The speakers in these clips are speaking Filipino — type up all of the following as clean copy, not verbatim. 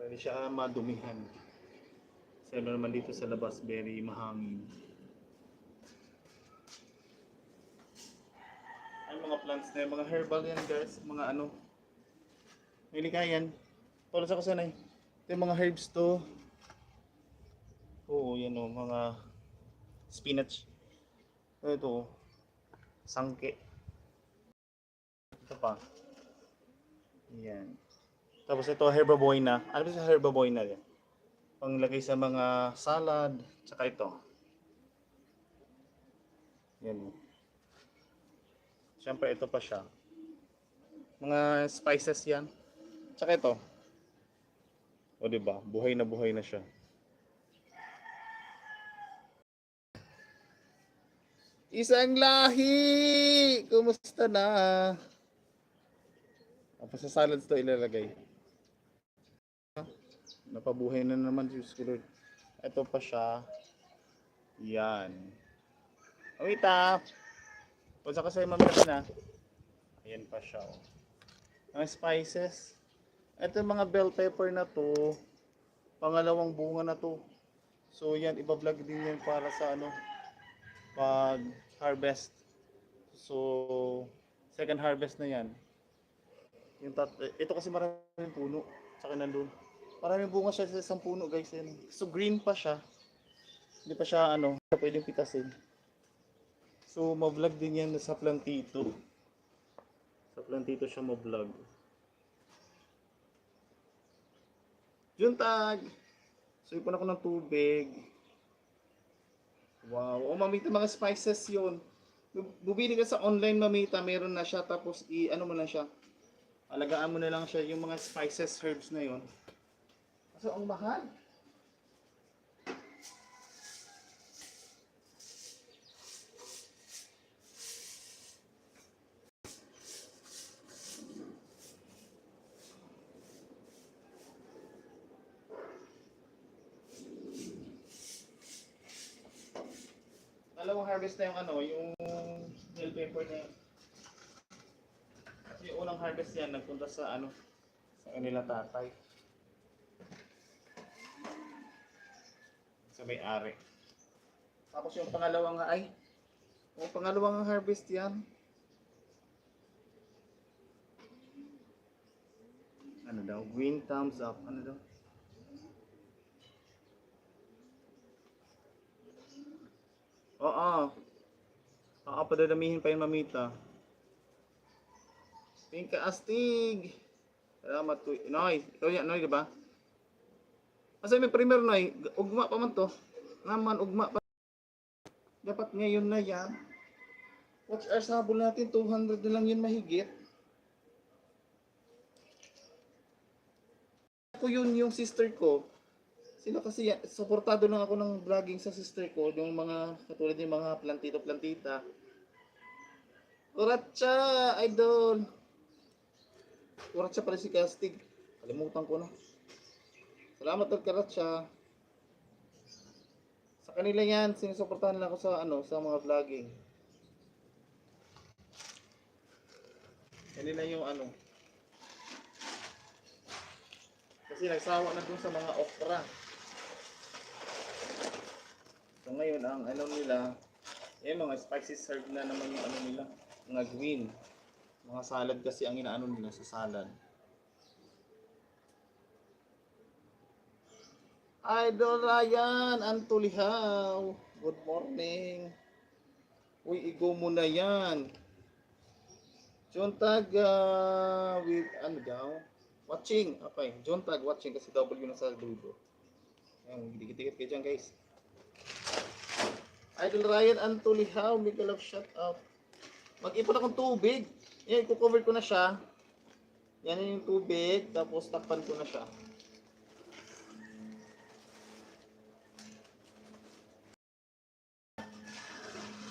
Para di siya madumihan. Kasi ano naman dito sa labas, very mahangin. Ay, mga plants na yan, mga herbal yan guys, mga ano. May likayan. Para sa kasanay. Ito yung mga herbs to. Oo, yan o, mga spinach. Ito, sangke. Ito pa. Yan. Tapos ito, herbaboyna. Ano ba sa herbaboyna yan? Panglagay sa mga salad. Tsaka ito. Yan. Siyempre, ito pa siya. Mga spices yan. Tsaka ito. O diba? Buhay na siya. Isang lahi! Kumusta na? Tapos sa salads to ilalagay. Napabuhay na naman, Diyos ko Lord. Ito pa siya. Yan. Wait up! Punsa kasi mamaya na. Ayan pa siya. Oh. Ang spices. Ito yung mga bell pepper na to. Pangalawang bunga na to. So yan, iba-vlog din yan para sa ano, pag harvest. So, second harvest na yan. Ito kasi maraming puno. Saka nandun. Maraming bunga siya sa isang puno guys. Yan. So green pa siya. Hindi pa siya ano, pwedeng pitasin. So ma-vlog din yan sa plantito. Sa plantito siya ma-vlog. Juntag! So ipon ako ng tubig. Wow. O mamita mga spices yun. Bubili ka sa online mamita, meron na siya. Tapos ano mo lang siya. Alagaan mo na lang siya yung mga spices, herbs na yun. So ang mahal. Dalawang harvest na yung ano, yung bell pepper na yun. Kasi yung unang harvest yan, nagpunta sa ano, sa kanila tatay. Sa may-ari. Tapos yung pangalawang yung pangalawang harvest yan. Ano daw? Green thumbs up. Ano daw? Oo. Padadamihin pa yung mamita. Pingka astig. Salamat ko. Noy, ikaw yan, Noy, di ba? Kasi may primer, Noy. Ugma pa man to. Naman, ugma pa. Dapat ngayon na yan. Watch our sabol natin. 200 na lang yun mahigit. Ako yun yung sister ko. Sino kasi yan? Suportado lang ako ng vlogging sa sister ko. Yung mga, katulad yung mga plantito-plantita. Kuratsa, idol. Kuratsa pala si Kastig. Kalimutan ko na. Salamat at Kuratsa. Sa kanila yan, sinusuportahan lang ako sa ano, sa mga vlogging. Kanila yung ano. Kasi nagsawa na dun sa mga okra. So ngayon ang ano nila, mga spicy herb na naman yung ano nila, mga green. Mga salad kasi ang inaano nila sa salad. Idol Ryan, Antulihaw. Good morning. Uy, igo mo na yan. Jontag with ano daw? Watching. Okay, Jontag watching kasi W na sa dulo. Ayan, dikit-dikit kayo dyan guys. Idol Ryan, Antulihaw, Miguel of shut up. Mag-ipon akong tubig. Yan, i-cover ko na siya. Yan yung tubig, tapos takpan ko na siya.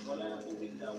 Wala na tubig daw.